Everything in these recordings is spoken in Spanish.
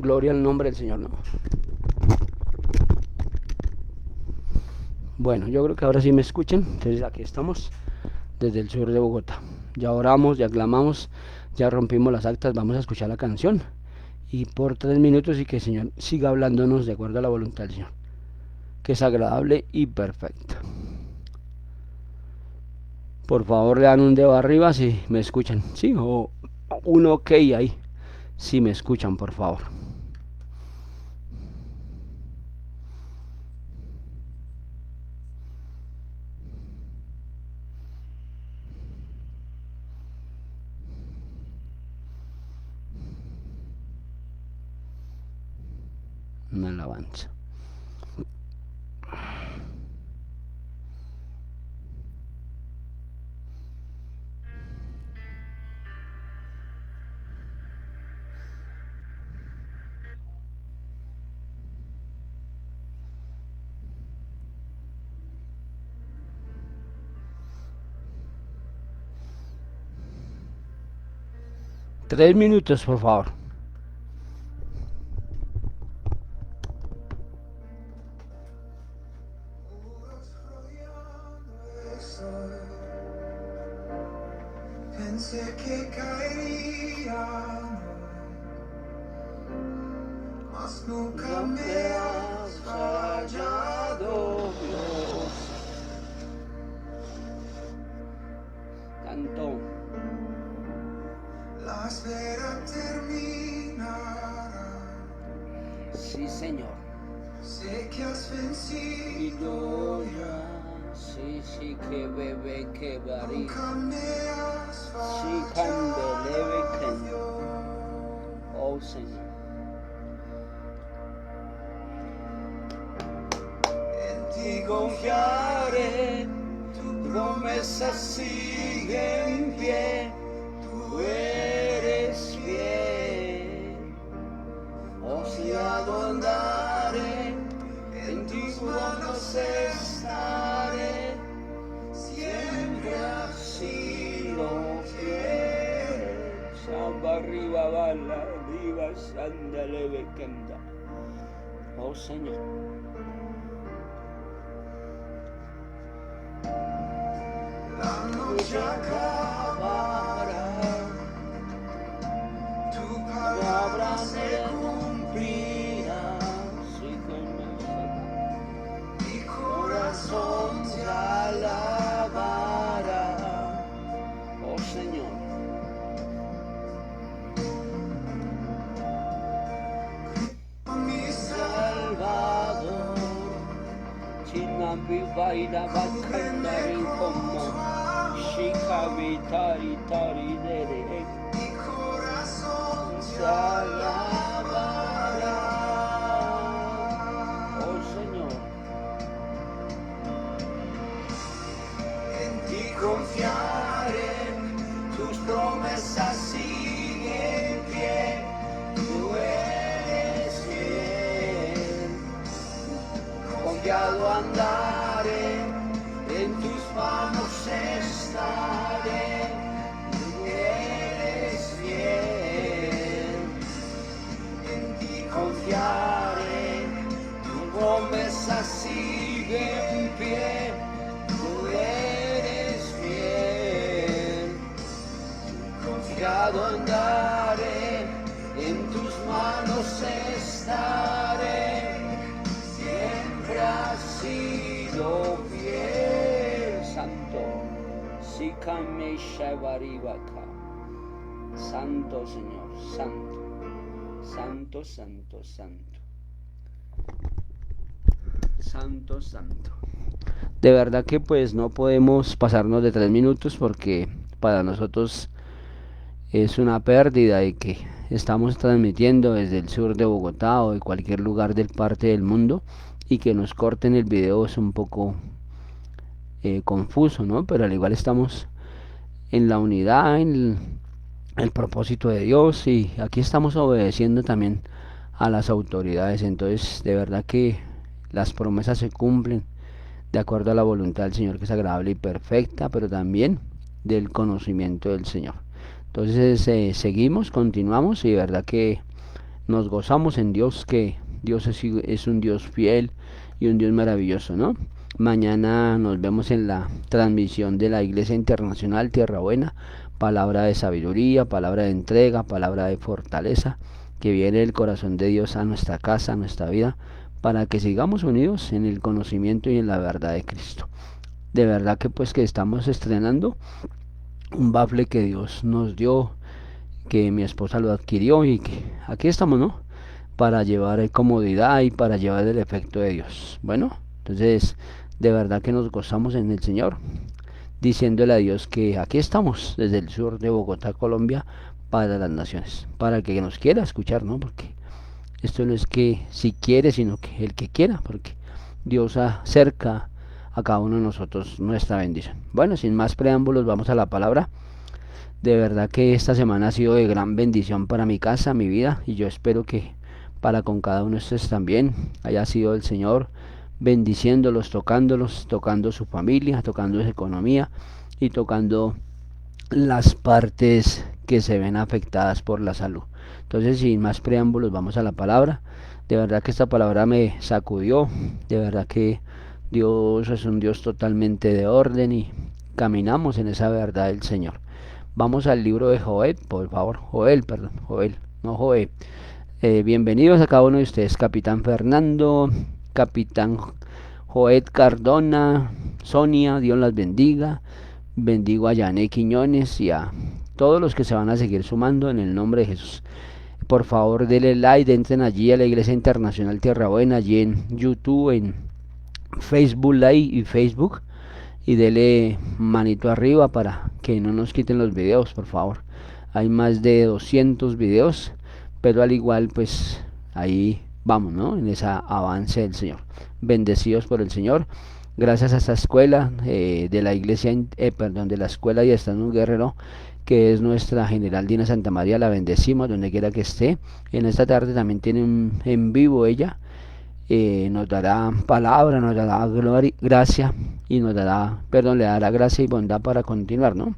Gloria al nombre del Señor, ¿no? Bueno, yo creo que ahora sí me escuchan. Entonces aquí estamos desde el sur de Bogotá. Ya oramos, ya aclamamos, ya rompimos las actas, vamos a escuchar la canción. Y por 3 minutos y que el Señor siga hablándonos de acuerdo a la voluntad del Señor, que es agradable y perfecta. Por favor le dan un dedo arriba si me escuchan, ¿sí? O un ok ahí, si me escuchan, por favor. Una alabanza. Tres minutos, por favor. Pensé que caería, mas nunca me has fallado, Dios. Tanto. La espera terminará. Sí, Señor. Sé que has vencido ya. Sí, que bebé, que barí. Nunca me has Sí, candelebe, fallado. Oh, Señor. En ti confiaré, tu promesa sigue en pie, tú eres fiel. Confiado andaré, en tus manos estaré, siempre has sido fiel. Samba arriba, bala, arriba, sandalebe, kenda. Oh, Señor. La noche acabará, tu palabra se cumplirá, Sí, que mi corazón te alabará. Oh, Señor. Mi Salvador, Chinambi vaida bakandari como Shikavitari tari dere. mi corazón te alabará. Oh, Señor. En ti confiaré, tus promesas siguen en pie, tú eres fiel. Confiado andaré, en tus manos estaré, tú eres fiel. En ti confiaré, tu promesa sigue en pie, tú eres fiel. Confiado andaré, en tus manos estaré, siempre has sido fiel. Santo. Sikame shavaribaka. Santo, Señor. Santo. Santo, santo, santo. Santo, santo. De verdad que pues no podemos pasarnos de 3 minutos porque para nosotros es una pérdida y que estamos transmitiendo desde el sur de Bogotá o de cualquier lugar del parte del mundo y que nos corten el video es un poco confuso, ¿no? Pero al igual estamos en la unidad, en el propósito de Dios y aquí estamos obedeciendo también a las autoridades. Entonces, de verdad que las promesas se cumplen de acuerdo a la voluntad del Señor, que es agradable y perfecta, pero también del conocimiento del Señor. Entonces, seguimos, continuamos y de verdad que nos gozamos en Dios, que Dios es un Dios fiel y un Dios maravilloso, ¿no? Mañana nos vemos en la transmisión de la Iglesia Internacional Tierra Buena, palabra de sabiduría, palabra de entrega, palabra de fortaleza, que viene del corazón de Dios a nuestra casa, a nuestra vida, para que sigamos unidos en el conocimiento y en la verdad de Cristo. De verdad que pues que estamos estrenando un bafle que Dios nos dio, que mi esposa lo adquirió y que aquí estamos, ¿no? Para llevar comodidad y para llevar el efecto de Dios. Bueno, entonces de verdad que nos gozamos en el Señor, diciéndole a Dios que aquí estamos desde el sur de Bogotá, Colombia, para las naciones, para el que nos quiera escuchar, ¿no? Porque esto no es que si quiere, sino que el que quiera, porque Dios acerca a cada uno de nosotros nuestra bendición. Bueno, sin más preámbulos, vamos a la palabra. De verdad que esta semana ha sido de gran bendición para mi casa, mi vida, y yo espero que para con cada uno de ustedes también haya sido el Señor bendiciéndolos, tocando su familia, tocando su economía y tocando las partes que se ven afectadas por la salud. Entonces, sin más preámbulos, vamos a la palabra. De verdad que esta palabra me sacudió, de verdad que Dios es un Dios totalmente de orden y caminamos en esa verdad del Señor. Vamos al libro de Joel, por favor. Joel, no Joel. Bienvenidos a cada uno de ustedes, Capitán Fernando, Capitán Joel Cardona, Sonia, Dios las bendiga. Bendigo a Yané Quiñones y a todos los que se van a seguir sumando en el nombre de Jesús. Por favor, denle like, entren allí a la Iglesia Internacional Tierra Buena, allí en YouTube, en Facebook Live y Facebook, y dele manito arriba para que no nos quiten los videos, por favor. Hay más de 200 videos, pero al igual pues ahí vamos, ¿no? En ese avance del Señor. Bendecidos por el Señor. Gracias a esta escuela de la iglesia, de la escuela y está en un guerrero, que es nuestra general Dina Santa María, la bendecimos donde quiera que esté. En esta tarde también tiene un en vivo ella. Nos dará palabra, nos dará gloria, gracia y nos dará, le dará gracia y bondad para continuar, ¿no?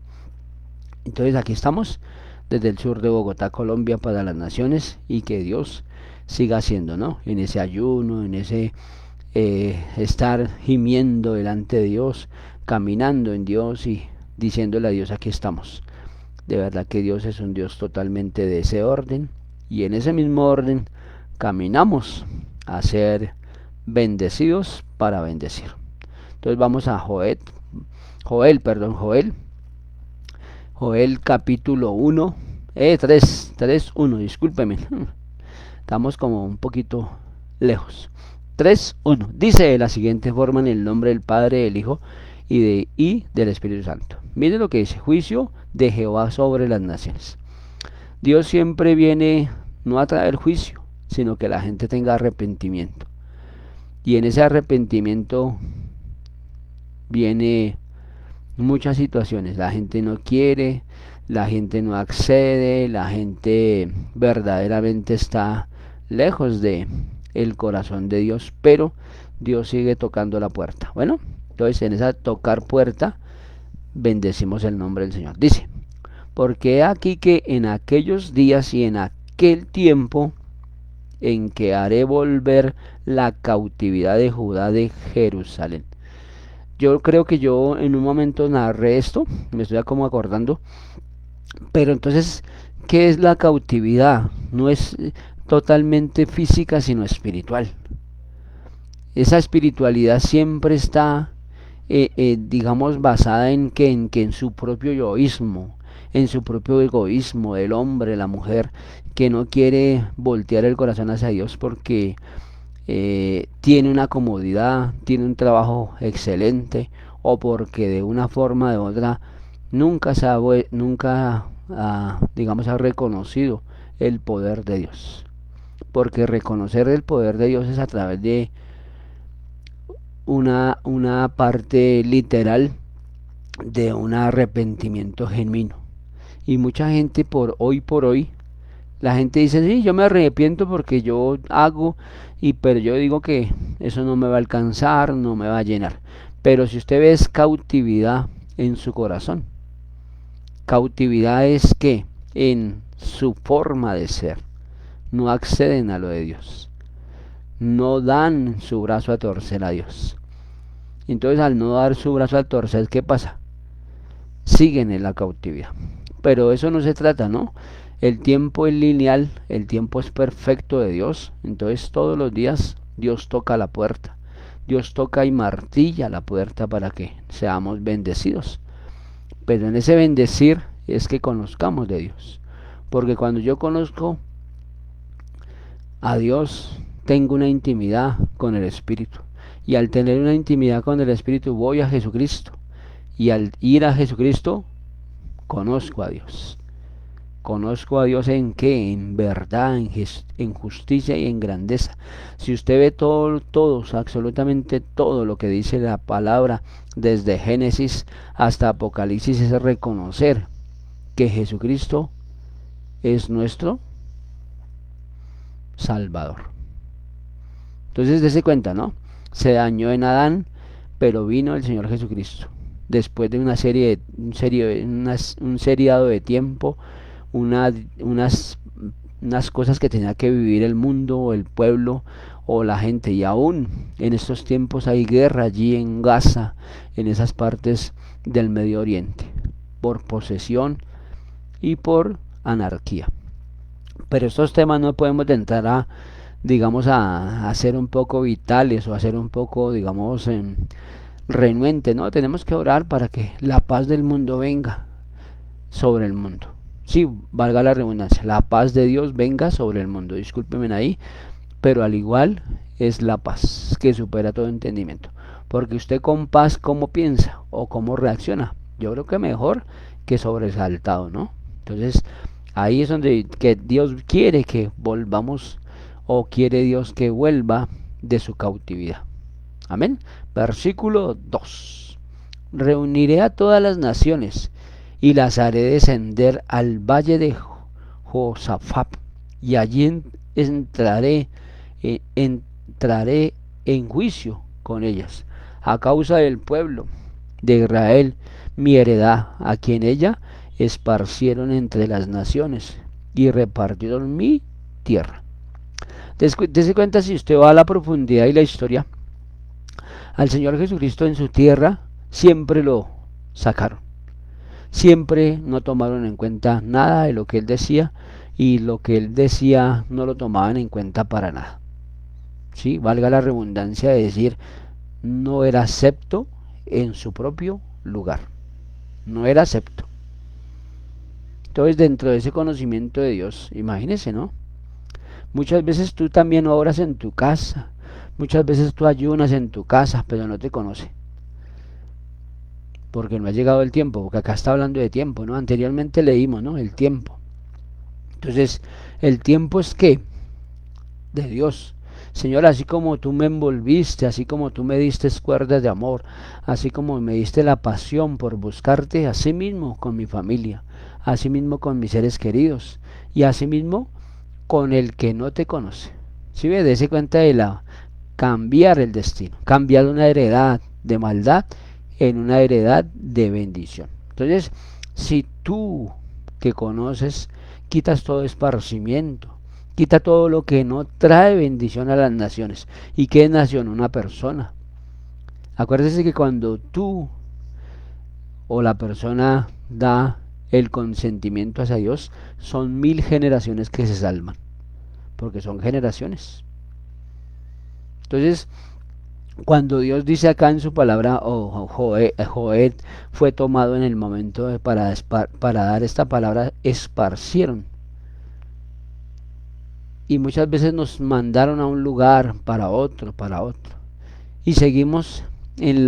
Entonces aquí estamos desde el sur de Bogotá, Colombia, para las naciones, y que Dios siga haciendo, ¿no? En ese ayuno, en ese estar gimiendo delante de Dios, caminando en Dios y diciéndole a Dios, aquí estamos. De verdad que Dios es un Dios totalmente de ese orden, y en ese mismo orden caminamos a ser bendecidos para bendecir. Entonces vamos a Joel capítulo 1, 3, 1, discúlpeme, estamos como un poquito lejos. 3:1 dice de la siguiente forma: en el nombre del Padre, del Hijo y del Espíritu Santo. Mire lo que dice: juicio de Jehová sobre las naciones. Dios siempre viene no a traer juicio, sino que la gente tenga arrepentimiento, y en ese arrepentimiento viene muchas situaciones. La gente no quiere, la gente no accede, la gente verdaderamente está lejos de el corazón de Dios, pero Dios sigue tocando la puerta. Bueno, entonces en esa tocar puerta bendecimos el nombre del Señor. Dice: porque he aquí que en aquellos días y en aquel tiempo en que haré volver la cautividad de Judá de Jerusalén. Yo creo que yo en un momento narré esto, me estoy como acordando, pero entonces, ¿qué es la cautividad? No es totalmente física, sino espiritual. Esa espiritualidad siempre está, digamos, basada en su propio yoísmo, en su propio egoísmo del hombre, la mujer, que no quiere voltear el corazón hacia Dios porque tiene una comodidad, tiene un trabajo excelente, o porque de una forma o de otra nunca digamos, ha reconocido el poder de Dios. Porque reconocer el poder de Dios es a través de una parte literal de un arrepentimiento genuino. Y mucha gente por hoy, la gente dice: sí, yo me arrepiento porque yo hago, pero yo digo que eso no me va a alcanzar, no me va a llenar. Pero si usted ve, es cautividad en su corazón. Cautividad es que en su forma de ser, no acceden a lo de Dios, no dan su brazo a torcer a Dios. Entonces al no dar su brazo a torcer, ¿qué pasa? Siguen en la cautividad. Pero eso no se trata, ¿no? El tiempo es lineal, el tiempo es perfecto de Dios. Entonces todos los días Dios toca la puerta. Dios toca y martilla la puerta para que seamos bendecidos. Pero en ese bendecir es que conozcamos de Dios. Porque cuando yo conozco a Dios, tengo una intimidad con el Espíritu. Y al tener una intimidad con el Espíritu, voy a Jesucristo. Y al ir a Jesucristo, conozco a Dios. Conozco a Dios en qué, en verdad, en justicia y en grandeza. Si usted ve todos, absolutamente todo lo que dice la palabra, desde Génesis hasta Apocalipsis, es reconocer que Jesucristo es nuestro Salvador. Entonces, dése cuenta, ¿no? Se dañó en Adán, pero vino el Señor Jesucristo. Después de un seriado de tiempo, unas cosas que tenía que vivir el mundo o el pueblo o la gente. Y aún en estos tiempos hay guerra allí en Gaza, en esas partes del Medio Oriente, por posesión y por anarquía. Pero estos temas no podemos entrar a, digamos, a ser un poco vitales o a ser un poco, digamos, renuentes, ¿no? Tenemos que orar para que la paz del mundo venga sobre el mundo. Sí, valga la redundancia, la paz de Dios venga sobre el mundo, discúlpenme ahí, pero al igual es la paz que supera todo entendimiento. Porque usted con paz, ¿cómo piensa o cómo reacciona? Yo creo que mejor que sobresaltado, ¿no? Entonces, ahí es donde que Dios quiere que volvamos, o quiere Dios que vuelva de su cautividad. Amén. Versículo 2. Reuniré a todas las naciones y las haré descender al valle de Josafat, y allí entraré en juicio con ellas, a causa del pueblo de Israel, mi heredad, a quien ella esparcieron entre las naciones y repartieron mi tierra. Dese cuenta, si usted va a la profundidad y la historia, al Señor Jesucristo en su tierra siempre lo sacaron. Siempre no tomaron en cuenta nada de lo que él decía, y lo que él decía no lo tomaban en cuenta para nada. ¿Sí? Valga la redundancia de decir, no era acepto en su propio lugar. No era acepto. Entonces, dentro de ese conocimiento de Dios, imagínese, ¿no? Muchas veces tú también oras en tu casa, muchas veces tú ayunas en tu casa, pero no te conoce. Porque no ha llegado el tiempo, porque acá está hablando de tiempo, ¿no? Anteriormente leímos, ¿no? El tiempo. Entonces, el tiempo es ¿qué? De Dios. Señor, así como tú me envolviste, así como tú me diste cuerdas de amor, así como me diste la pasión por buscarte, así mismo con mi familia, así mismo con mis seres queridos, y así mismo con el que no te conoce. ¿Sí ve? Dese cuenta de cambiar el destino, cambiar una heredad de maldad en una heredad de bendición. Entonces, si tú que conoces quitas todo esparcimiento, quita todo lo que no trae bendición a las naciones. ¿Y qué es nación? Una persona. Acuérdese que cuando tú o la persona da el consentimiento hacia Dios, son 1000 generaciones que se salvan, porque son generaciones. Entonces, cuando Dios dice acá en su palabra, Joel fue tomado en el momento para dar esta palabra, esparcieron. Y muchas veces nos mandaron a un lugar, para otro. Y seguimos en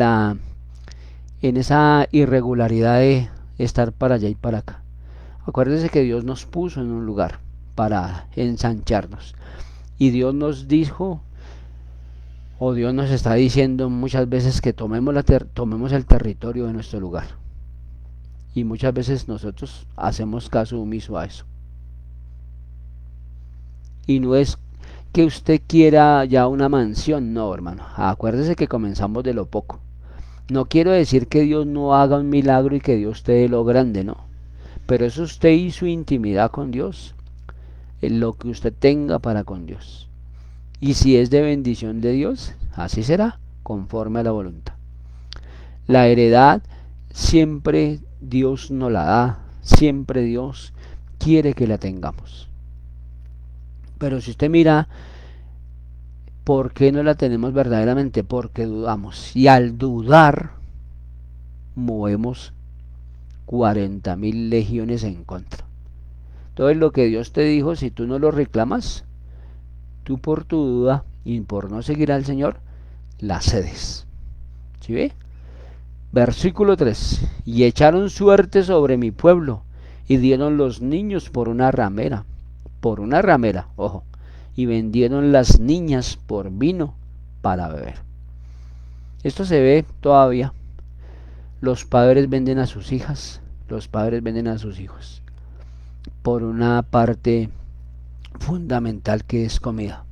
esa irregularidad de estar para allá y para acá. Acuérdense que Dios nos puso en un lugar para ensancharnos. Y Dios nos dijo, o Dios nos está diciendo muchas veces que tomemos el territorio de nuestro lugar. Y muchas veces nosotros hacemos caso omiso a eso. Y no es que usted quiera ya una mansión, no, hermano. Acuérdese que comenzamos de lo poco. No quiero decir que Dios no haga un milagro y que Dios te dé lo grande, no. Pero es usted y su intimidad con Dios. en lo que usted tenga para con Dios. Y si es de bendición de Dios, así será, conforme a la voluntad. La heredad siempre Dios nos la da, siempre Dios quiere que la tengamos. Pero si usted mira, ¿por qué no la tenemos verdaderamente? Porque dudamos. Y al dudar, movemos 40.000 legiones en contra. Entonces lo que Dios te dijo, si tú no lo reclamas, tú por tu duda y por no seguir al Señor, la cedes. ¿Sí ve? Versículo 3. Y echaron suerte sobre mi pueblo, y dieron los niños por una ramera, ojo, y vendieron las niñas por vino para beber. Esto se ve todavía. Los padres venden a sus hijas, los padres venden a sus hijos, por una parte fundamental que es comida.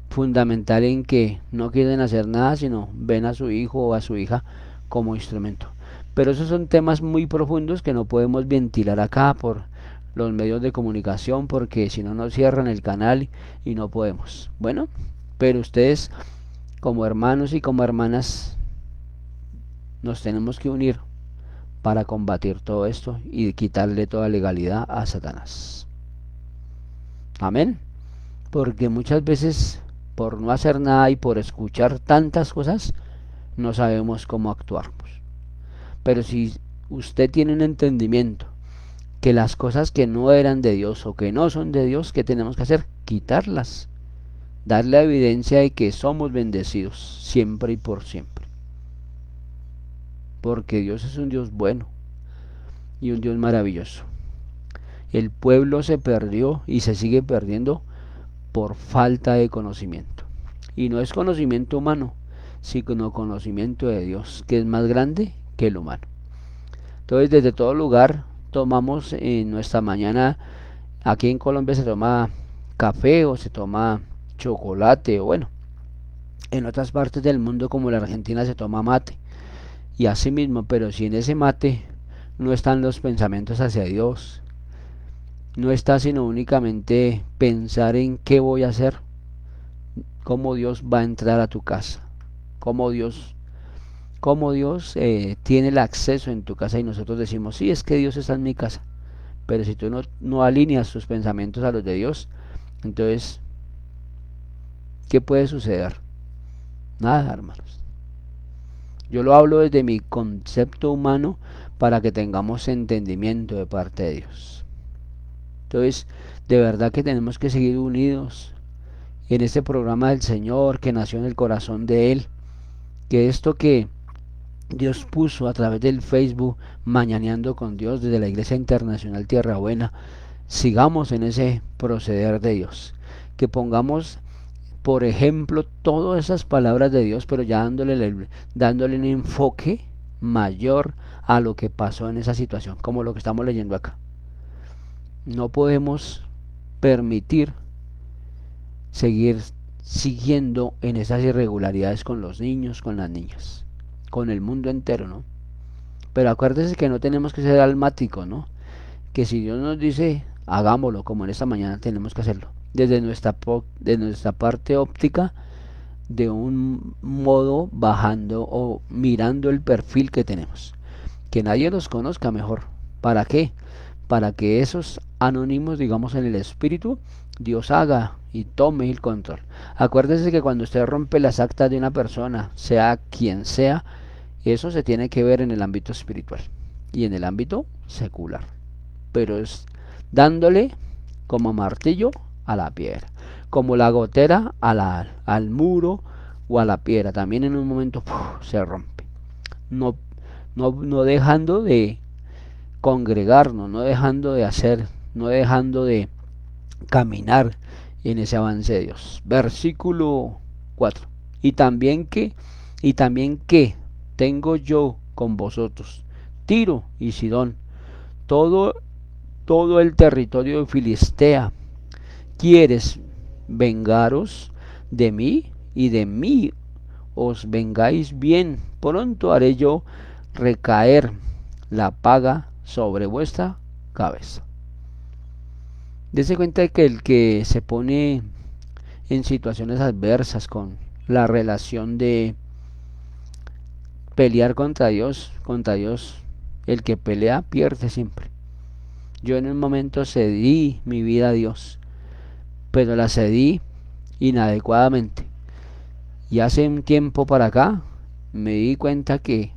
Fundamental en que no quieren hacer nada, sino ven a su hijo o a su hija como instrumento. Pero esos son temas muy profundos que no podemos ventilar acá por los medios de comunicación, porque si no nos cierran el canal y no podemos. Bueno, pero ustedes como hermanos y como hermanas nos tenemos que unir para combatir todo esto y quitarle toda legalidad a Satanás. Amén. Porque muchas veces por no hacer nada y por escuchar tantas cosas, no sabemos cómo actuar. Pero si usted tiene un entendimiento que las cosas que no eran de Dios o que no son de Dios, ¿qué tenemos que hacer? Quitarlas. Darle evidencia de que somos bendecidos siempre y por siempre. Porque Dios es un Dios bueno y un Dios maravilloso. El pueblo se perdió y se sigue perdiendo por falta de conocimiento. Y no es conocimiento humano, sino conocimiento de Dios, que es más grande que el humano. Entonces, desde todo lugar tomamos en nuestra mañana, aquí en Colombia se toma café o se toma chocolate, o bueno, en otras partes del mundo como la Argentina se toma mate, y así mismo, pero si en ese mate no están los pensamientos hacia Dios, no está sino únicamente pensar en qué voy a hacer, cómo Dios va a entrar a tu casa, cómo Dios tiene el acceso en tu casa, y nosotros decimos, sí, es que Dios está en mi casa, pero si tú no alineas tus pensamientos a los de Dios, entonces, ¿qué puede suceder? Nada, hermanos. Yo lo hablo desde mi concepto humano para que tengamos entendimiento de parte de Dios. Entonces, de verdad que tenemos que seguir unidos en este programa del Señor que nació en el corazón de Él, que esto que Dios puso a través del Facebook, Mañaneando con Dios, desde la Iglesia Internacional Tierra Buena, sigamos en ese proceder de Dios, que pongamos por ejemplo todas esas palabras de Dios, pero ya dándole un enfoque mayor a lo que pasó en esa situación, como lo que estamos leyendo acá. No podemos permitir seguir siguiendo en esas irregularidades con los niños, con las niñas, con el mundo entero, ¿no? Pero acuérdense que no tenemos que ser almáticos, ¿no? Que si Dios nos dice, hagámoslo, como en esta mañana tenemos que hacerlo. Desde nuestra parte óptica, de un modo bajando o mirando el perfil que tenemos. Que nadie los conozca mejor. ¿Para qué? Para que esos anónimos, digamos en el espíritu, Dios haga y tome el control. Acuérdese que cuando usted rompe las actas de una persona, sea quien sea, eso se tiene que ver en el ámbito espiritual y en el ámbito secular. Pero es dándole como martillo a la piedra, como la gotera al muro o a la piedra. También en un momento se rompe. No dejando de congregarnos, no dejando de hacer, no dejando de caminar en ese avance de Dios. Versículo 4. Y también que tengo yo con vosotros Tiro y Sidón, todo el territorio de Filistea. ¿Quieres vengaros de mí? Y de mí os vengáis bien. Pronto haré yo recaer la paga sobre vuestra cabeza. Dese cuenta de que el que se pone en situaciones adversas con la relación de pelear contra Dios, el que pelea pierde siempre. Yo en un momento cedí mi vida a Dios, pero la cedí inadecuadamente. Y hace un tiempo para acá me di cuenta que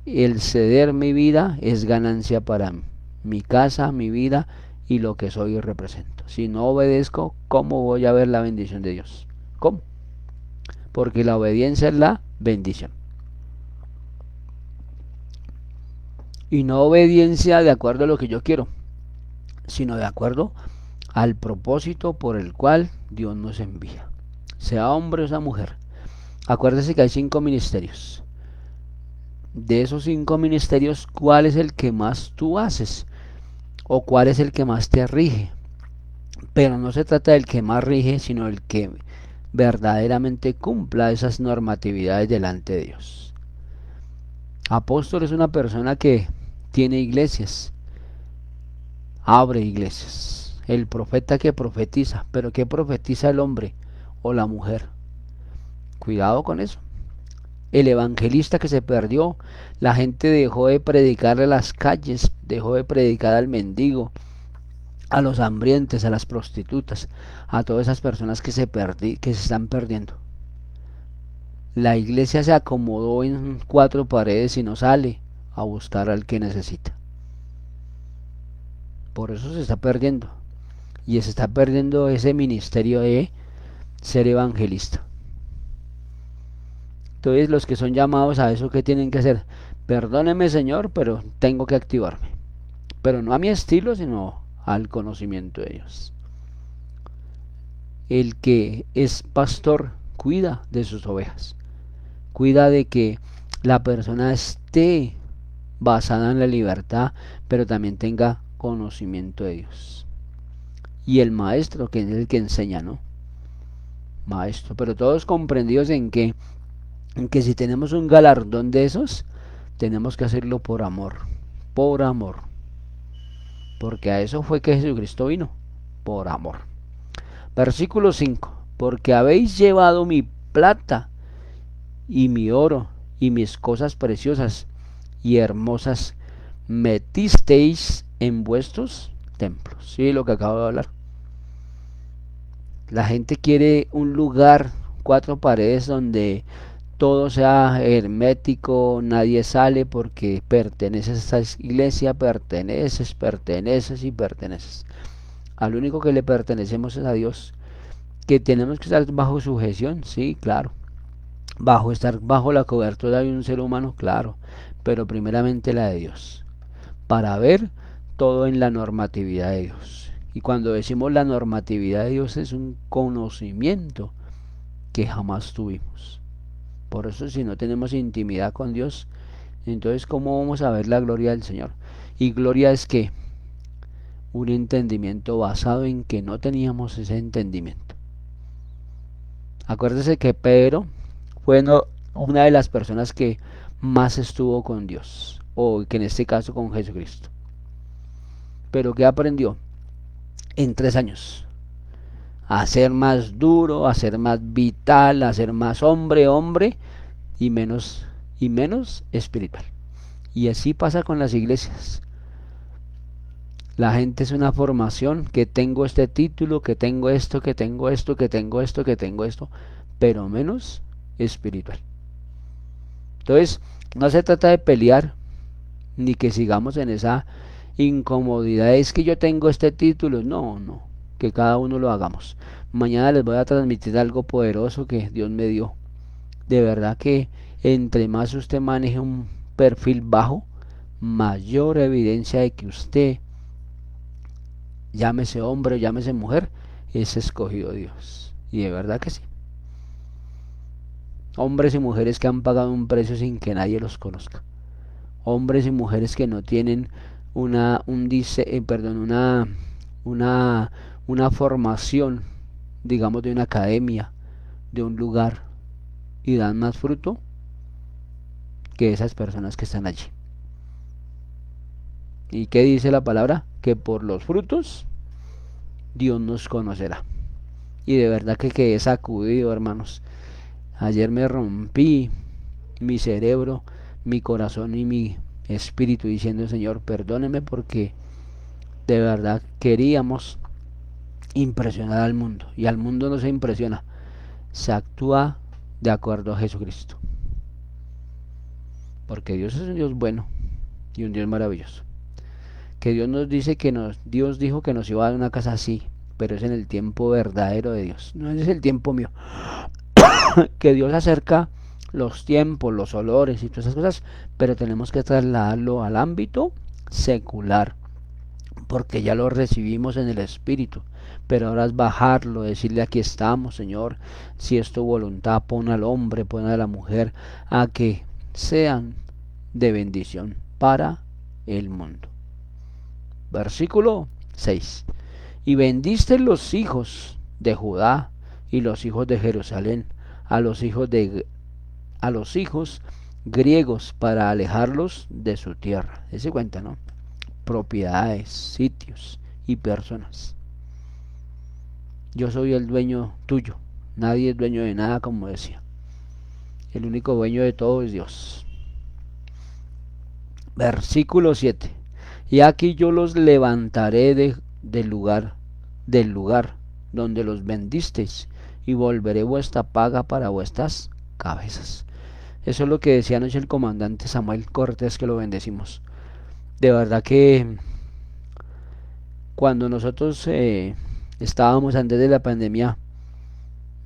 el ceder mi vida es ganancia para mí, mi casa, mi vida y lo que soy y represento. Si no obedezco, ¿cómo voy a ver la bendición de Dios? ¿Cómo? Porque la obediencia es la bendición. Y no obediencia de acuerdo a lo que yo quiero, sino de acuerdo al propósito por el cual Dios nos envía. Sea hombre o sea mujer. Acuérdese que hay 5 ministerios. De esos 5 ministerios, ¿cuál es el que más tú haces? ¿O cuál es el que más te rige? Pero no se trata del que más rige, sino el que verdaderamente cumpla esas normatividades delante de Dios. Apóstol es una persona que tiene iglesias, abre iglesias. El profeta que profetiza, pero ¿qué profetiza el hombre o la mujer? Cuidado con eso. El evangelista que se perdió, la gente dejó de predicarle a las calles, dejó de predicar al mendigo, a los hambrientos, a las prostitutas, a todas esas personas que se están perdiendo. La iglesia se acomodó en 4 paredes y no sale a buscar al que necesita. Por eso se está perdiendo. Y se está perdiendo ese ministerio de ser evangelista. Entonces los que son llamados a eso, ¿qué tienen que hacer? Perdóneme, Señor, pero tengo que activarme. Pero no a mi estilo, sino al conocimiento de Dios. El que es pastor cuida de sus ovejas. Cuida de que la persona esté basada en la libertad, pero también tenga conocimiento de Dios. Y el maestro, que es el que enseña, ¿no? Maestro, pero todos comprendidos en que si tenemos un galardón de esos, tenemos que hacerlo por amor, porque a eso fue que Jesucristo vino, por amor. Versículo 5, porque habéis llevado mi plata y mi oro y mis cosas preciosas y hermosas, metisteis en vuestros templos. Sí, lo que acabo de hablar. La gente quiere un lugar, 4 paredes donde todo sea hermético, nadie sale porque perteneces a esa iglesia, perteneces y perteneces. Al único que le pertenecemos es a Dios. Que tenemos que estar bajo sujeción, sí, claro. Estar bajo la cobertura de un ser humano, claro. Pero primeramente la de Dios. Para ver todo en la normatividad de Dios. Y cuando decimos la normatividad de Dios es un conocimiento que jamás tuvimos. Por eso si no tenemos intimidad con Dios, entonces ¿cómo vamos a ver la gloria del Señor? Y gloria es que un entendimiento basado en que no teníamos ese entendimiento. Acuérdese que Pedro fue una de las personas que más estuvo con Dios, o que en este caso con Jesucristo. Pero ¿qué aprendió? En 3 años. A ser más duro, a ser más vital, a ser más hombre y menos espiritual. Y así pasa con las iglesias. La gente es una formación, que tengo este título, que tengo esto, que tengo esto, que tengo esto, que tengo esto, pero menos espiritual. Entonces, no se trata de pelear, ni que sigamos en esa incomodidad. Es que yo tengo este título. No, que cada uno lo hagamos. Mañana les voy a transmitir algo poderoso que Dios me dio. De verdad que entre más usted maneje un perfil bajo, mayor evidencia de que usted, llámese hombre o llámese mujer, es escogido Dios. Y de verdad que sí. Hombres y mujeres que han pagado un precio sin que nadie los conozca. Hombres y mujeres que no tienen una formación, digamos, de una academia, de un lugar, y dan más fruto que esas personas que están allí. ¿Y qué dice la palabra? Que por los frutos Dios nos conocerá. Y de verdad que quedé sacudido, hermanos. Ayer me rompí mi cerebro, mi corazón y mi espíritu diciendo, Señor, perdóneme porque de verdad queríamos impresionar al mundo. Y al mundo no se impresiona, se actúa de acuerdo a Jesucristo. Porque Dios es un Dios bueno y un Dios maravilloso. Que Dios nos dice Dios dijo que nos iba a dar una casa así, pero es en el tiempo verdadero de Dios, no es el tiempo mío. Que Dios acerca los tiempos, los olores y todas esas cosas, pero tenemos que trasladarlo al ámbito secular, porque ya lo recibimos en el Espíritu. Pero ahora es bajarlo, decirle aquí estamos, Señor, si es tu voluntad, pon al hombre, pon a la mujer, a que sean de bendición para el mundo. Versículo 6. Y bendiste los hijos de Judá y los hijos de Jerusalén, a los hijos griegos para alejarlos de su tierra. Ese cuenta, ¿no? Propiedades, sitios y personas. Yo soy el dueño tuyo, nadie es dueño de nada, como decía. El único dueño de todo es Dios. Versículo 7. Y aquí yo los levantaré del lugar donde los vendisteis, y volveré vuestra paga para vuestras cabezas. Eso es lo que decía anoche el comandante Samuel Cortés, que lo bendecimos. De verdad que cuando nosotros estábamos antes de la pandemia,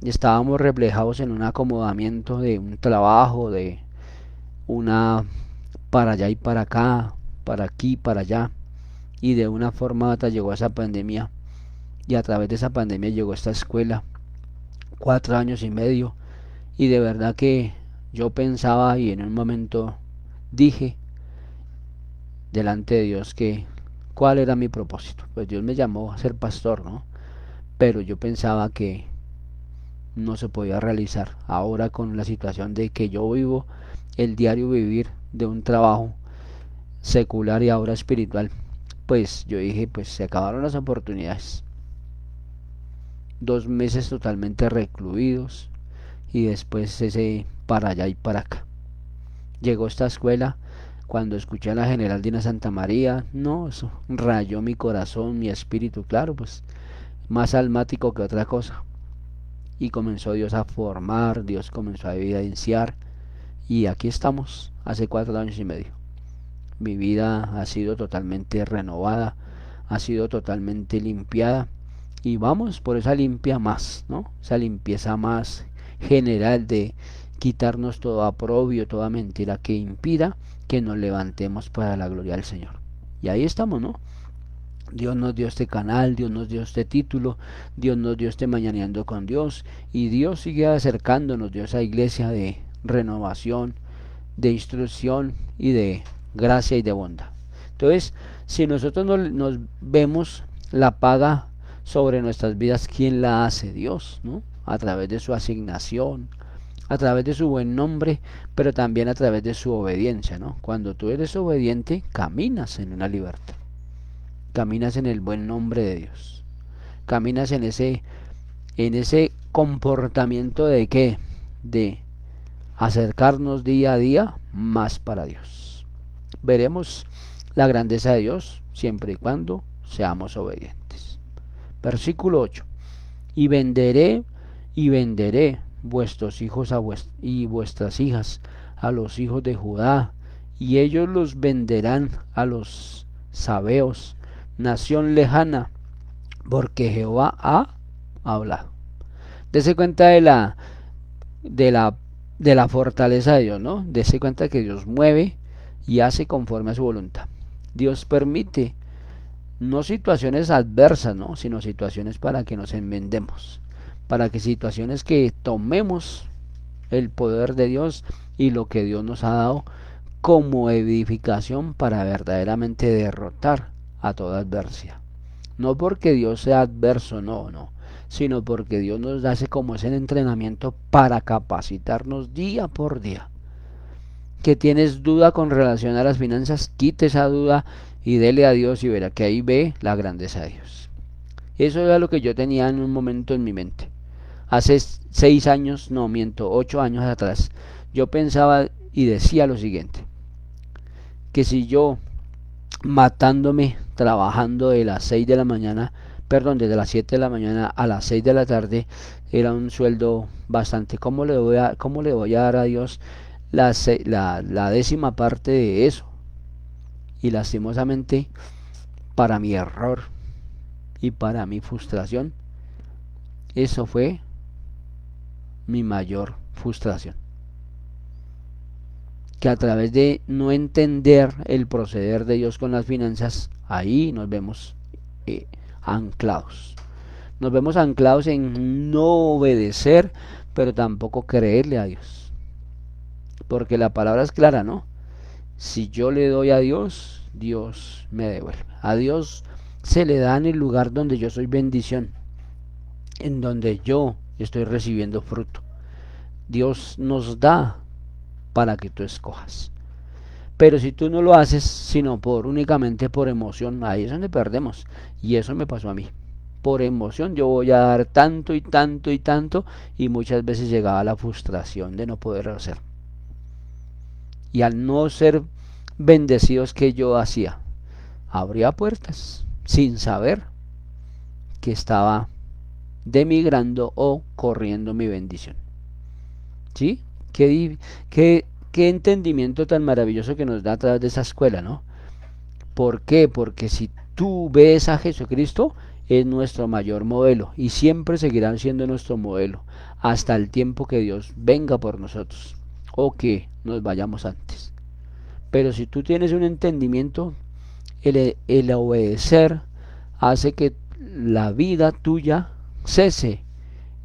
estábamos reflejados en un acomodamiento de un trabajo, de una para allá y para acá, para aquí, para allá, y de una forma u otra llegó esa pandemia, y a través de esa pandemia llegó esta escuela, 4 años y medio, y de verdad que yo pensaba y en un momento dije delante de Dios que cuál era mi propósito. Pues Dios me llamó a ser pastor, ¿no? Pero yo pensaba que no se podía realizar. Ahora con la situación de que yo vivo el diario vivir de un trabajo secular y ahora espiritual, pues yo dije, pues se acabaron las oportunidades. 2 meses totalmente recluidos y después ese para allá y para acá. Llegó esta escuela, cuando escuché a la general Dina Santa María, no, eso rayó mi corazón, mi espíritu, claro, pues más almático que otra cosa. Y comenzó Dios a formar, Dios comenzó a evidenciar, y aquí estamos, hace 4 años y medio. Mi vida ha sido totalmente renovada, ha sido totalmente limpiada, y vamos por esa limpia más, ¿no? Esa limpieza más general de quitarnos todo aprobio, toda mentira que impida que nos levantemos para la gloria del Señor. Y ahí estamos, ¿no? Dios nos dio este canal, Dios nos dio este título, Dios nos dio este Mañaneando con Dios, y Dios sigue acercándonos, Dios, a iglesia de renovación, de instrucción y de gracia y de bondad. Entonces, si nosotros nos vemos la paga sobre nuestras vidas, ¿quién la hace? Dios, ¿no? A través de su asignación, a través de su buen nombre, pero también a través de su obediencia, ¿no? Cuando tú eres obediente, caminas en una libertad, caminas en el buen nombre de Dios, caminas en ese comportamiento de ¿qué? De acercarnos día a día más para Dios. Veremos la grandeza de Dios siempre y cuando seamos obedientes. Versículo 8. Y venderé vuestros hijos y vuestras hijas a los hijos de Judá, y ellos los venderán a los sabeos, nación lejana, porque Jehová ha hablado. Dese cuenta de la fortaleza de Dios, ¿no? Dese cuenta que Dios mueve y hace conforme a su voluntad. Dios permite no situaciones adversas, ¿no? Sino situaciones para que nos enmendemos, para que situaciones que tomemos el poder de Dios y lo que Dios nos ha dado como edificación para verdaderamente derrotar a toda adversidad. No porque Dios sea adverso, no, sino porque Dios nos hace como ese entrenamiento para capacitarnos día por día. Que tienes duda con relación a las finanzas, quite esa duda y dele a Dios y verá que ahí ve la grandeza de Dios. Eso era lo que yo tenía en un momento en mi mente. Hace 6 años, no miento, 8 años atrás, yo pensaba y decía lo siguiente, que si yo matándome, trabajando de las 6 de la mañana, perdón, desde las 7 de la mañana a las 6 de la tarde, era un sueldo bastante. Cómo le voy a dar a Dios la décima parte de eso? Y lastimosamente, para mi error y para mi frustración, eso fue mi mayor frustración. Que a través de no entender el proceder de Dios con las finanzas, ahí nos vemos eh, anclados. Nos vemos anclados en no obedecer, pero tampoco creerle a Dios. Porque la palabra es clara, ¿no? Si yo le doy a Dios, Dios me devuelve. A Dios se le da en el lugar donde yo soy bendición, en donde yo estoy recibiendo fruto. Dios nos da para que tú escojas. Pero si tú no lo haces, sino únicamente por emoción, ahí es donde perdemos. Y eso me pasó a mí. Por emoción yo voy a dar tanto y tanto y tanto, y muchas veces llegaba la frustración de no poder hacer. Y al no ser bendecidos, que yo hacía, abría puertas sin saber que estaba demigrando o corriendo mi bendición. ¿Sí? Qué entendimiento tan maravilloso que nos da a través de esa escuela, ¿no? ¿Por qué? Porque si tú ves a Jesucristo, es nuestro mayor modelo y siempre seguirá siendo nuestro modelo hasta el tiempo que Dios venga por nosotros o que nos vayamos antes. Pero si tú tienes un entendimiento, el obedecer hace que la vida tuya cese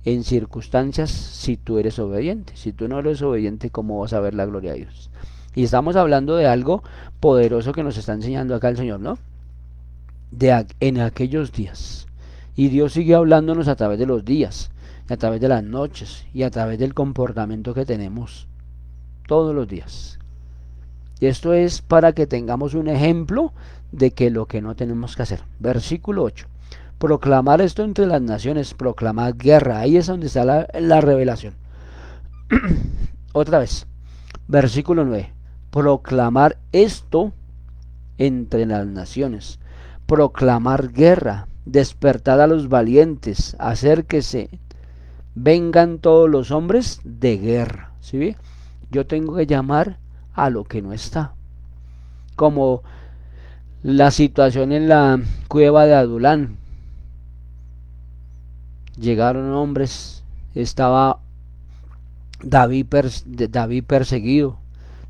en circunstancias si tú eres obediente. Si tú no eres obediente, ¿cómo vas a ver la gloria de Dios? Y estamos hablando de algo poderoso que nos está enseñando acá el Señor, ¿no? En aquellos días. Y Dios sigue hablándonos a través de los días, a través de las noches y a través del comportamiento que tenemos todos los días. Y esto es para que tengamos un ejemplo de que lo que no tenemos que hacer. Versículo 8. Proclamar esto entre las naciones, proclamar guerra. Ahí es donde está la revelación. Otra vez. Versículo 9. Proclamar esto entre las naciones. Proclamar guerra. Despertar a los valientes. Hacer que se vengan todos los hombres de guerra. ¿Sí ve? Yo tengo que llamar a lo que no está. Como la situación en la cueva de Adulán. Llegaron hombres, estaba David perseguido,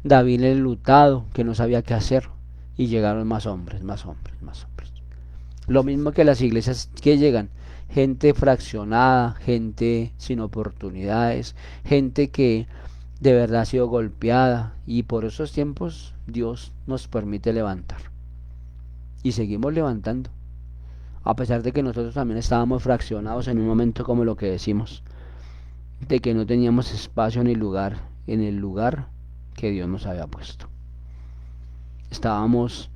David enlutado, que no sabía qué hacer, y llegaron más hombres, más hombres, más hombres. Lo mismo que las iglesias que llegan, gente fraccionada, gente sin oportunidades, gente que de verdad ha sido golpeada, y por esos tiempos Dios nos permite levantar. Y seguimos levantando. A pesar de que nosotros también estábamos fraccionados en un momento como lo que decimos, de que no teníamos espacio ni lugar en el lugar que Dios nos había puesto. Estábamos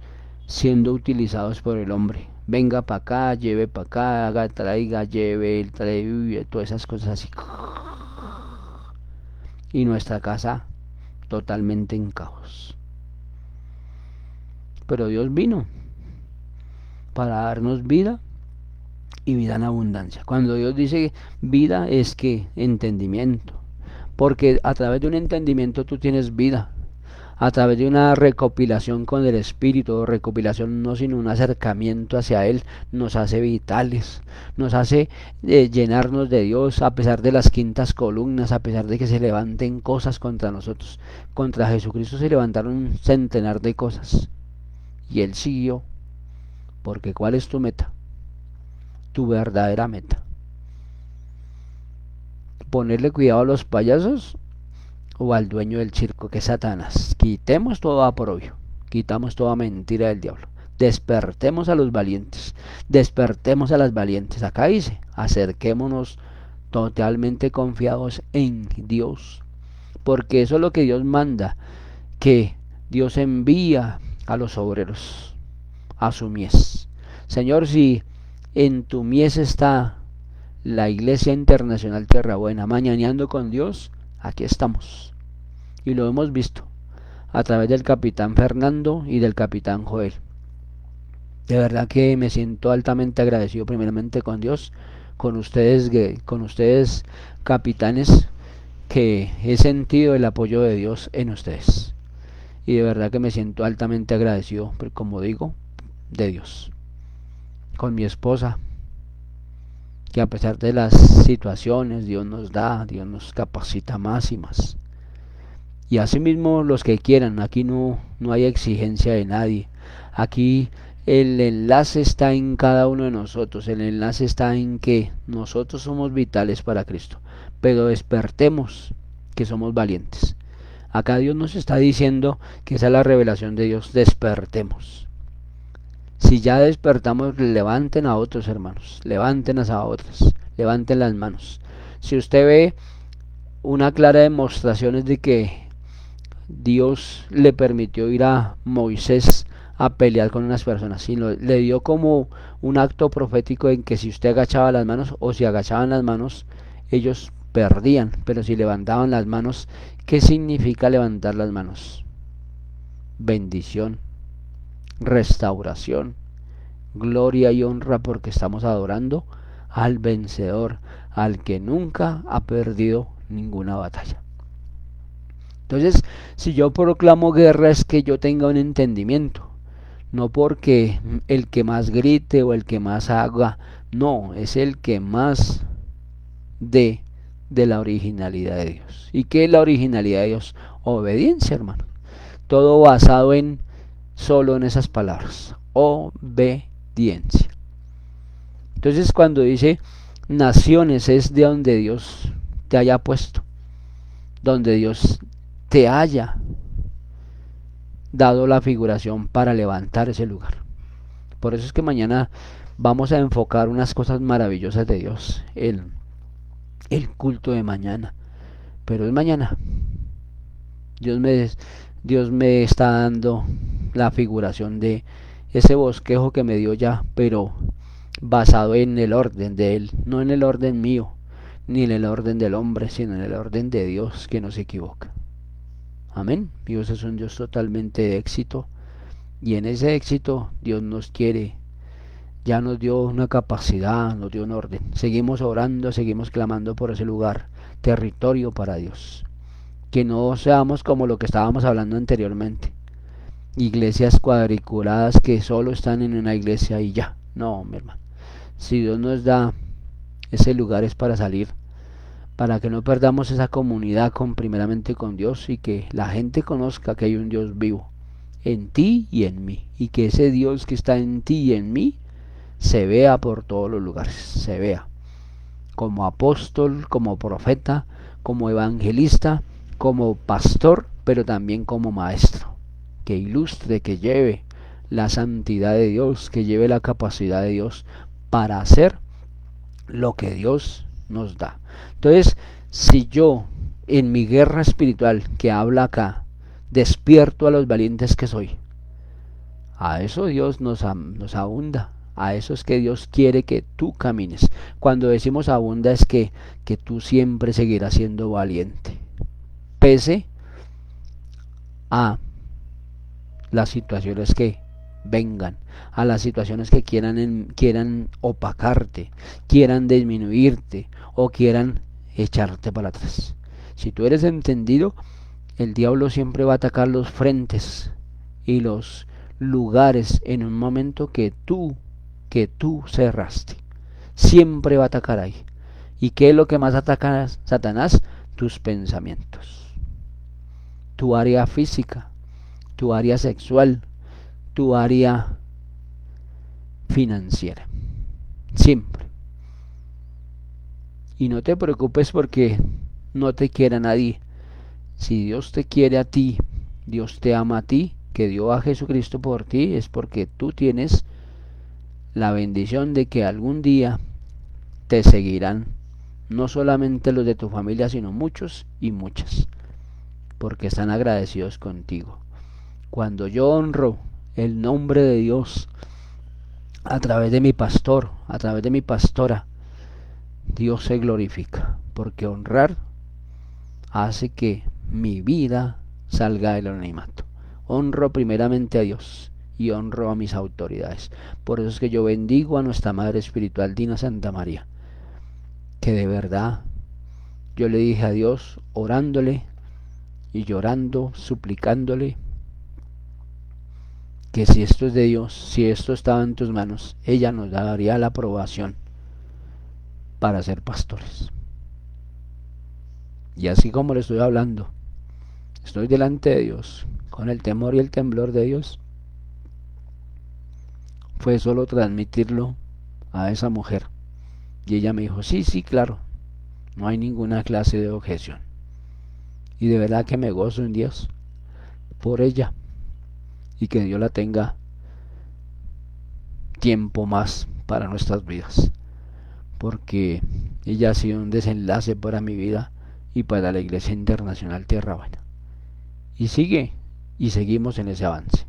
siendo utilizados por el hombre. Venga para acá, lleve para acá, haga, traiga, lleve, trae, todas esas cosas así. Y nuestra casa totalmente en caos. Pero Dios vino para darnos vida y vida en abundancia. Cuando Dios dice vida es que entendimiento, porque a través de un entendimiento tú tienes vida, a través de una recopilación con el Espíritu, recopilación no sino un acercamiento hacia Él, nos hace vitales, nos hace llenarnos de Dios a pesar de las quintas columnas, a pesar de que se levanten cosas contra nosotros. Contra Jesucristo se levantaron un centenar de cosas y Él siguió, porque ¿cuál es tu meta? Tu verdadera meta. ¿Ponerle cuidado a los payasos o al dueño del circo, que es Satanás? Quitemos todo aprobio, quitamos toda mentira del diablo, despertemos a los valientes, despertemos a las valientes. Acá dice, acerquémonos totalmente confiados en Dios, porque eso es lo que Dios manda, que Dios envía a los obreros a su mies. Señor, si En tu mies está la Iglesia Internacional Tierra Buena, mañaneando con Dios. Aquí estamos. Y lo hemos visto a través del capitán Fernando y del capitán Joel. De verdad que me siento altamente agradecido primeramente con Dios, con ustedes capitanes, que he sentido el apoyo de Dios en ustedes. Y de verdad que me siento altamente agradecido, como digo, de Dios. Con mi esposa, que a pesar de las situaciones, Dios nos da, Dios nos capacita más y más. Y asimismo los que quieran, aquí no hay exigencia de nadie. Aquí el enlace está en cada uno de nosotros, el enlace está en que nosotros somos vitales para Cristo, pero despertemos que somos valientes. Acá Dios nos está diciendo que esa es la revelación de Dios, despertemos. Si ya despertamos, levanten a otros hermanos, levanten a otras, levanten las manos. Si usted ve una clara demostración es de que Dios le permitió ir a Moisés a pelear con unas personas, sino le dio como un acto profético en que si usted agachaba las manos o si agachaban las manos, ellos perdían, pero si levantaban las manos, ¿qué significa levantar las manos? Bendición, restauración, gloria y honra, porque estamos adorando al vencedor, al que nunca ha perdido ninguna batalla. Entonces, si yo proclamo guerra es que yo tenga un entendimiento, no porque el que más grite o el que más haga, no, es el que más dé de la originalidad de Dios. ¿Y qué es la originalidad de Dios? Obediencia, hermano. Todo basado solo en esas palabras, obediencia. Entonces, cuando dice naciones, es de donde Dios te haya puesto, donde Dios te haya dado la figuración para levantar ese lugar. Por eso es que mañana vamos a enfocar unas cosas maravillosas de Dios, el culto de mañana, pero es mañana. Dios me está dando la figuración de ese bosquejo que me dio ya, pero basado en el orden de Él, no en el orden mío, ni en el orden del hombre, sino en el orden de Dios, que no se equivoca. Amén. Dios es un Dios totalmente de éxito, y en ese éxito Dios nos quiere. Ya nos dio una capacidad, nos dio un orden. Seguimos orando, seguimos clamando por ese lugar, territorio para Dios. Que no seamos como lo que estábamos hablando anteriormente, iglesias cuadriculadas que solo están en una iglesia y ya. No, mi hermano. Si Dios nos da ese lugar es para salir, para que no perdamos esa comunidad primeramente con Dios, y que la gente conozca que hay un Dios vivo en ti y en mí, y que ese Dios que está en ti y en mí se vea por todos los lugares, se vea como apóstol, como profeta, como evangelista, como pastor, pero también como maestro, que ilustre, que lleve la santidad de Dios, que lleve la capacidad de Dios para hacer lo que Dios nos da. Entonces, si yo en mi guerra espiritual que habla acá, despierto a los valientes que soy, a eso Dios nos abunda. A eso es que Dios quiere que tú camines. Cuando decimos abunda es que tú siempre seguirás siendo valiente, pese a las situaciones que vengan, a las situaciones que quieran opacarte, quieran disminuirte o quieran echarte para atrás. Si tú eres entendido, el diablo siempre va a atacar los frentes y los lugares en un momento que tú cerraste. Siempre va a atacar ahí. ¿Y qué es lo que más ataca Satanás? Tus pensamientos, tu área física, tu área sexual, tu área financiera. Siempre. Y no te preocupes porque no te quiera nadie. Si Dios te quiere a ti, Dios te ama a ti, que dio a Jesucristo por ti, es porque tú tienes la bendición de que algún día te seguirán, no solamente los de tu familia, sino muchos y muchas, porque están agradecidos contigo. Cuando yo honro el nombre de Dios, a través de mi pastor, a través de mi pastora, Dios se glorifica, porque honrar hace que mi vida salga del anonimato. Honro primeramente a Dios y honro a mis autoridades. Por eso es que yo bendigo a nuestra Madre Espiritual, Dina Santa María, que de verdad yo le dije a Dios, orándole y llorando, suplicándole, que si esto es de Dios, si esto estaba en tus manos, ella nos daría la aprobación para ser pastores. Y así como le estoy hablando, estoy delante de Dios, con el temor y el temblor de Dios. Fue solo transmitirlo a esa mujer. Y ella me dijo, sí, sí, claro, no hay ninguna clase de objeción. Y de verdad que me gozo en Dios por ella, y que Dios la tenga tiempo más para nuestras vidas, porque ella ha sido un desenlace para mi vida y para la Iglesia Internacional Tierra Buena. Y sigue, y seguimos en ese avance.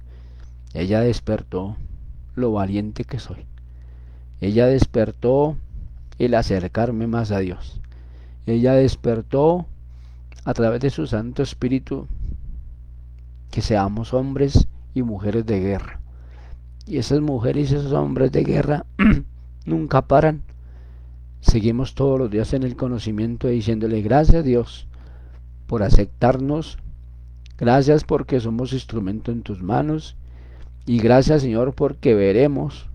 Ella despertó lo valiente que soy. Ella despertó el acercarme más a Dios. Ella despertó a través de su Santo Espíritu que seamos hombres y mujeres de guerra. Y esas mujeres y esos hombres de guerra nunca paran. Seguimos todos los días en el conocimiento diciéndole gracias a Dios por aceptarnos. Gracias porque somos instrumento en tus manos. Y gracias, Señor, porque veremos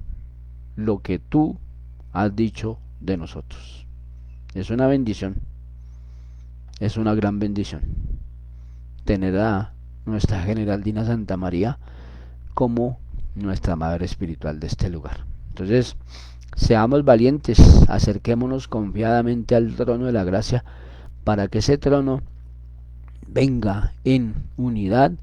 lo que tú has dicho de nosotros. Es una bendición. Es una gran bendición tener a nuestra General Dina Santa María como nuestra Madre Espiritual de este lugar. Entonces, seamos valientes, acerquémonos confiadamente al trono de la gracia, para que ese trono venga en unidad,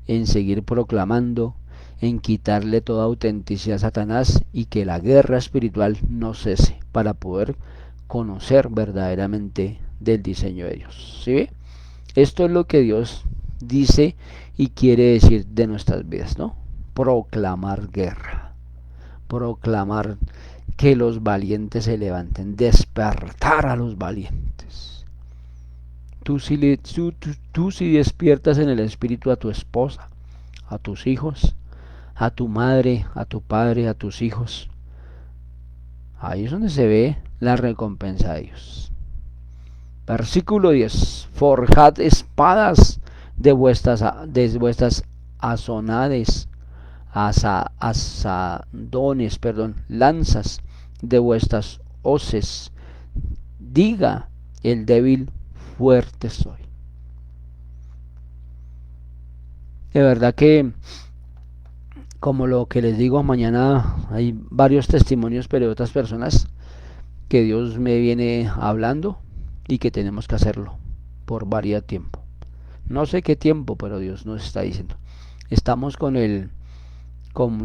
en seguir proclamando, en quitarle toda autenticidad a Satanás, y que la guerra espiritual no cese, para poder conocer verdaderamente del diseño de Dios. ¿Sí ve? Esto es lo que Dios dice y quiere decir de nuestras vidas, ¿no? Proclamar guerra, proclamar que los valientes se levanten, despertar a los valientes. Tú si despiertas en el espíritu a tu esposa, a tus hijos, a tu madre, a tu padre, a tus hijos, ahí es donde se ve la recompensa de Dios. Versículo 10. Forjad espadas de vuestras azonades, asadones, lanzas de vuestras hoces. Diga el débil, fuerte soy. De verdad que, como lo que les digo, mañana hay varios testimonios, pero de otras personas que Dios me viene hablando y que tenemos que hacerlo por varios tiempo. No sé qué tiempo, pero Dios nos está diciendo. Estamos con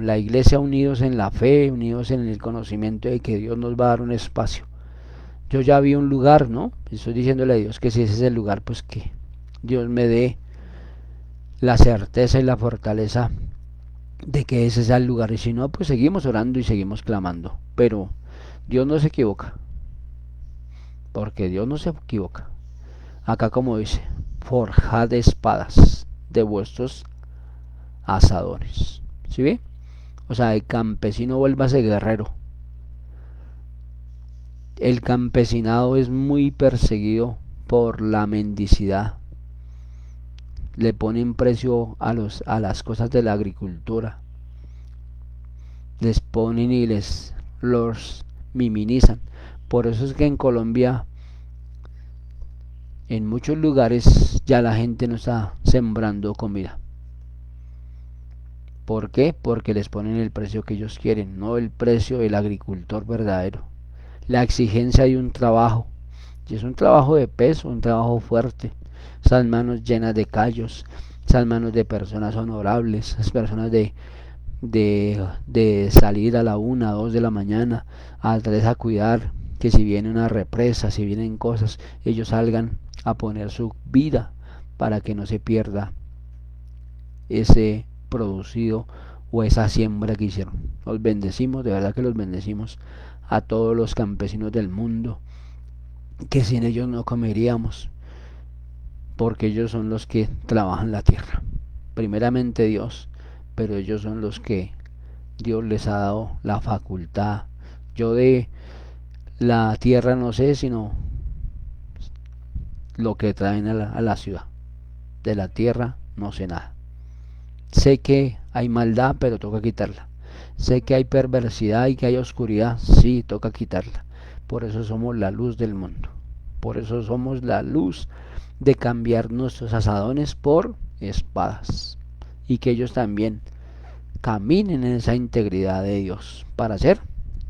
la iglesia unidos en la fe, unidos en el conocimiento de que Dios nos va a dar un espacio. Yo ya vi un lugar, ¿no? Estoy diciéndole a Dios que si ese es el lugar, pues que Dios me dé la certeza y la fortaleza de que ese sea el lugar. Y si no, pues seguimos orando y seguimos clamando. Pero Dios no se equivoca, porque Dios no se equivoca. Acá como dice, forjad espadas de vuestros asadones. ¿Sí ve? O sea, el campesino vuélvase guerrero. El campesinado es muy perseguido por la mendicidad. Le ponen precio a las cosas de la agricultura. Les ponen y los minimizan. Por eso es que en Colombia, en muchos lugares, ya la gente no está sembrando comida. ¿Por qué? Porque les ponen el precio que ellos quieren, no el precio del agricultor verdadero. La exigencia de un trabajo, y es un trabajo de peso, un trabajo fuerte. Esas manos llenas de callos, esas manos de personas honorables, esas personas de salir a la 1, 2 de la mañana, a 3 a cuidar que si viene una represa, si vienen cosas, ellos salgan a poner su vida para que no se pierda ese producido o esa siembra que hicieron. Los bendecimos, de verdad que los bendecimos a todos los campesinos del mundo, que sin ellos no comeríamos, porque ellos son los que trabajan la tierra. Primeramente Dios, pero ellos son los que Dios les ha dado la facultad. Yo de la tierra no sé, sino lo que traen a la ciudad. De la tierra no sé nada. Sé que hay maldad, pero toca quitarla. Sé que hay perversidad y que hay oscuridad, sí, toca quitarla. Por eso somos la luz del mundo. Por eso somos la luz de cambiar nuestros asadones por espadas. Y que ellos también caminen en esa integridad de Dios para ser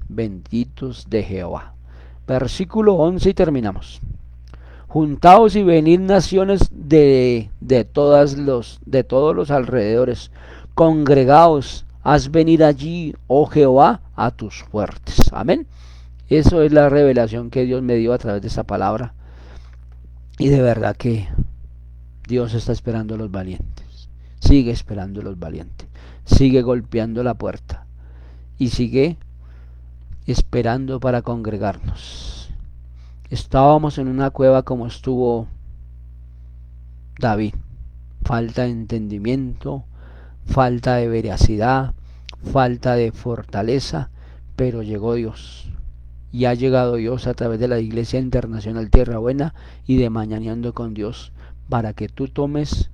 benditos de Jehová. Versículo 11 y terminamos. Juntaos y venid naciones de todos los alrededores. Congregaos, haz venir allí, oh Jehová, a tus fuertes. Amén. Eso es la revelación que Dios me dio a través de esta palabra. Y de verdad que Dios está esperando a los valientes. Sigue esperando a los valientes. Sigue golpeando la puerta. Y sigue esperando para congregarnos. Estábamos en una cueva como estuvo David. Falta de entendimiento, falta de veracidad, falta de fortaleza, pero llegó Dios. Y ha llegado Dios a través de la Iglesia Internacional Tierra Buena y de Mañaneando con Dios, para que tú tomes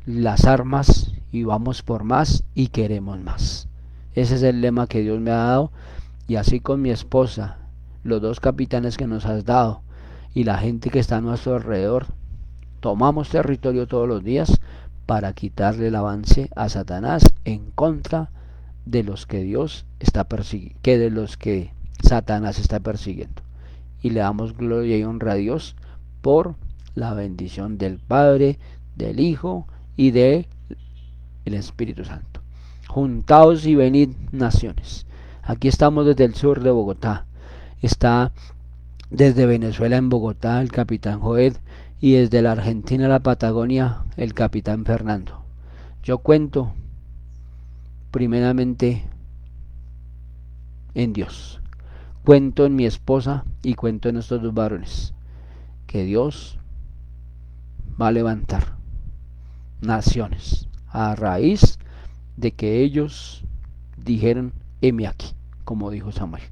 las armas y vamos por más y queremos más. Ese es el lema que Dios me ha dado, y así con mi esposa, los dos capitanes que nos has dado y la gente que está a nuestro alrededor, tomamos territorio todos los días para quitarle el avance a Satanás en contra de los que Dios está persiguiendo, de los que Satanás está persiguiendo. Y le damos gloria y honra a Dios por la bendición del Padre, del Hijo y del Espíritu Santo. Juntaos y venid naciones. Aquí estamos desde el sur de Bogotá. Está desde Venezuela en Bogotá el capitán Joed, y desde la Argentina a la Patagonia el capitán Fernando. Yo cuento primeramente en Dios, cuento en mi esposa y cuento en estos dos varones, que Dios va a levantar naciones a raíz de que ellos dijeron: heme aquí, como dijo Samuel.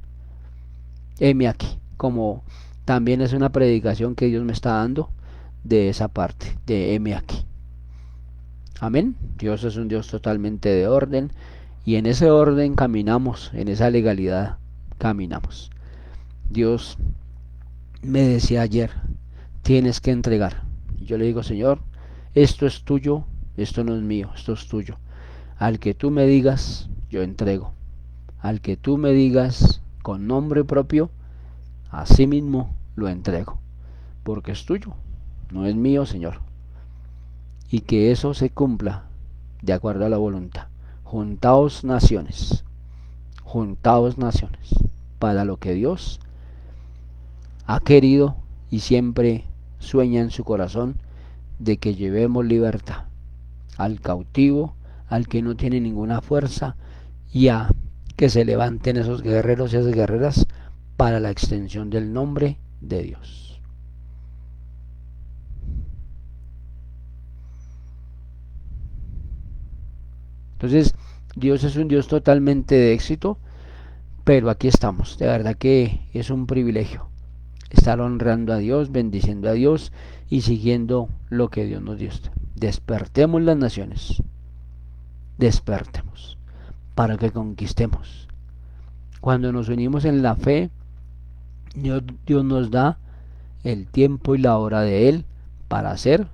Heme aquí, como también es una predicación que Dios me está dando de esa parte, de heme aquí. Amén. Dios es un Dios totalmente de orden, y en ese orden caminamos, en esa legalidad caminamos. Dios me decía ayer: tienes que entregar. Yo le digo: Señor, esto es tuyo, esto no es mío, esto es tuyo. Al que tú me digas, yo entrego. Al que tú me digas con nombre propio, así mismo lo entrego, porque es tuyo, no es mío, Señor. Y que eso se cumpla de acuerdo a la voluntad. Juntaos naciones, para lo que Dios ha querido y siempre sueña en su corazón, de que llevemos libertad al cautivo, al que no tiene ninguna fuerza, y a que se levanten esos guerreros y esas guerreras para la extensión del nombre de Dios. Entonces, Dios es un Dios totalmente de éxito, pero aquí estamos. De verdad que es un privilegio estar honrando a Dios, bendiciendo a Dios y siguiendo lo que Dios nos dio. Despertemos las naciones, despertemos para que conquistemos. Cuando nos unimos en la fe, Dios nos da el tiempo y la hora de Él para ser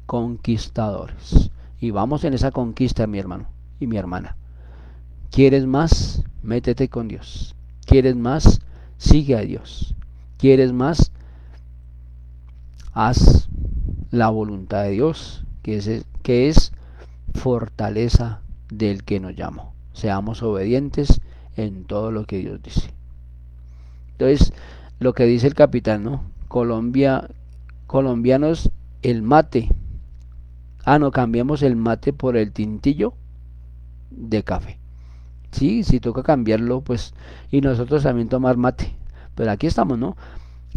conquistadores. Y vamos en esa conquista, mi hermano y mi hermana. ¿Quieres más? Métete con Dios. ¿Quieres más? Sigue a Dios. ¿Quieres más? Haz la voluntad de Dios, que es fortaleza del que nos llamó. Seamos obedientes en todo lo que Dios dice. Entonces, lo que dice el capitán, ¿no? Colombianos, el mate. No, cambiamos el mate por el tintillo. de café. Sí, si toca cambiarlo, pues, y nosotros también tomar mate. Pero aquí estamos, ¿no?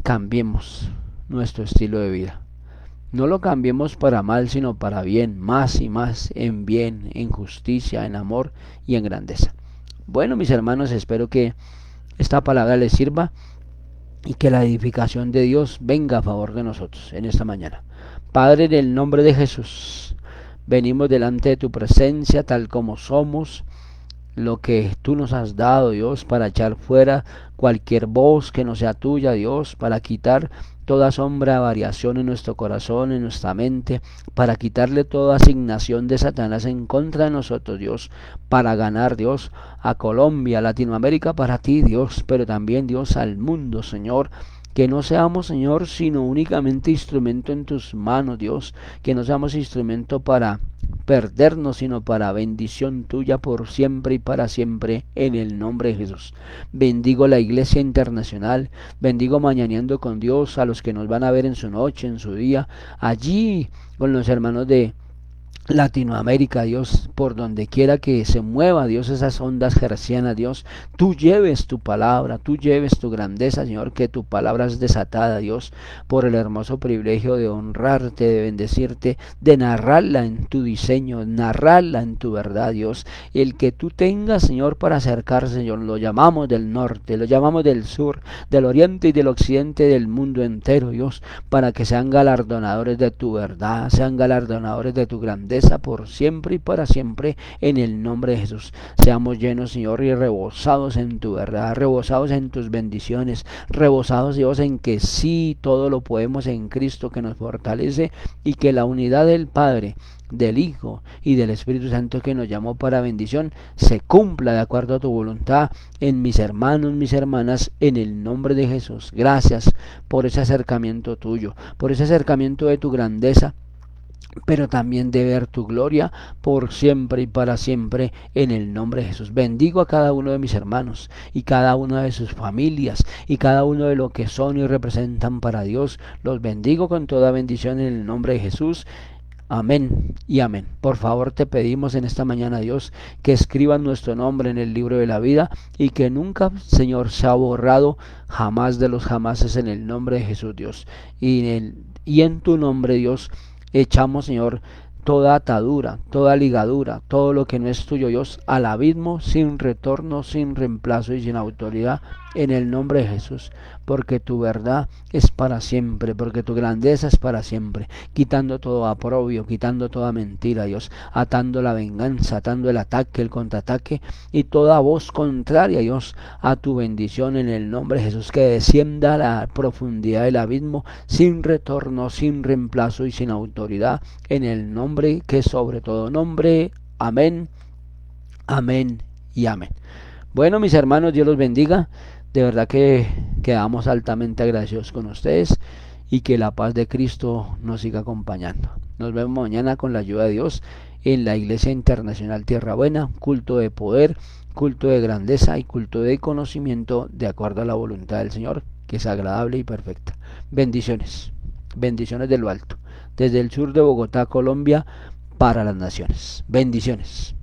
Cambiemos nuestro estilo de vida. No lo cambiemos para mal, sino para bien, más y más, en bien, en justicia, en amor y en grandeza. Bueno, mis hermanos, espero que esta palabra les sirva y que la edificación de Dios venga a favor de nosotros en esta mañana. Padre, en el nombre de Jesús, venimos delante de tu presencia tal como somos, lo que tú nos has dado, Dios, para echar fuera cualquier voz que no sea tuya, Dios, para quitar toda sombra de variación en nuestro corazón, en nuestra mente, para quitarle toda asignación de Satanás en contra de nosotros, Dios, para ganar, Dios, a Colombia, a Latinoamérica, para ti, Dios, pero también, Dios, al mundo, Señor. Que no seamos, Señor, sino únicamente instrumento en tus manos, Dios. Que no seamos instrumento para perdernos, sino para bendición tuya por siempre y para siempre, en el nombre de Jesús. Bendigo la Iglesia Internacional, bendigo Mañaneando con Dios, a los que nos van a ver en su noche, en su día, allí con los hermanos de Latinoamérica, Dios, por donde quiera que se mueva, Dios, esas ondas gercianas, Dios, tú lleves tu palabra, tú lleves tu grandeza, Señor, que tu palabra es desatada, Dios, por el hermoso privilegio de honrarte, de bendecirte, de narrarla en tu diseño, narrarla en tu verdad, Dios, el que tú tengas, Señor, para acercarse, Señor, lo llamamos del norte, lo llamamos del sur, del oriente y del occidente, del mundo entero, Dios, para que sean galardonadores de tu verdad, sean galardonadores de tu grandeza, por siempre y para siempre, en el nombre de Jesús. Seamos llenos, Señor, y rebosados en tu verdad, rebosados en tus bendiciones, rebosados, Dios, en que sí, todo lo podemos en Cristo que nos fortalece, y que la unidad del Padre, del Hijo y del Espíritu Santo que nos llamó para bendición se cumpla de acuerdo a tu voluntad en mis hermanos, mis hermanas, en el nombre de Jesús. Gracias por ese acercamiento tuyo, por ese acercamiento de tu grandeza, pero también de ver tu gloria por siempre y para siempre, en el nombre de Jesús. Bendigo a cada uno de mis hermanos y cada una de sus familias y cada uno de lo que son y representan para Dios. Los bendigo con toda bendición en el nombre de Jesús. Amén y amén. Por favor, te pedimos en esta mañana, Dios, que escriban nuestro nombre en el libro de la vida y que nunca, Señor, sea borrado jamás de los jamases, en el nombre de Jesús, Dios. Y en tu nombre, Dios, echamos, Señor, toda atadura, toda ligadura, todo lo que no es tuyo, Dios, al abismo, sin retorno, sin reemplazo y sin autoridad, en el nombre de Jesús, porque tu verdad es para siempre, porque tu grandeza es para siempre, quitando todo aprobio, quitando toda mentira, Dios, atando la venganza, atando el ataque, el contraataque y toda voz contraria, Dios, a tu bendición, en el nombre de Jesús, que descienda a la profundidad del abismo, sin retorno, sin reemplazo y sin autoridad, en el nombre que es sobre todo nombre. Amén, amén y amén. Bueno, mis hermanos, Dios los bendiga. De verdad que quedamos altamente agradecidos con ustedes y que la paz de Cristo nos siga acompañando. Nos vemos mañana con la ayuda de Dios en la Iglesia Internacional Tierra Buena, culto de poder, culto de grandeza y culto de conocimiento de acuerdo a la voluntad del Señor, que es agradable y perfecta. Bendiciones, bendiciones de lo alto, desde el sur de Bogotá, Colombia, para las naciones. Bendiciones.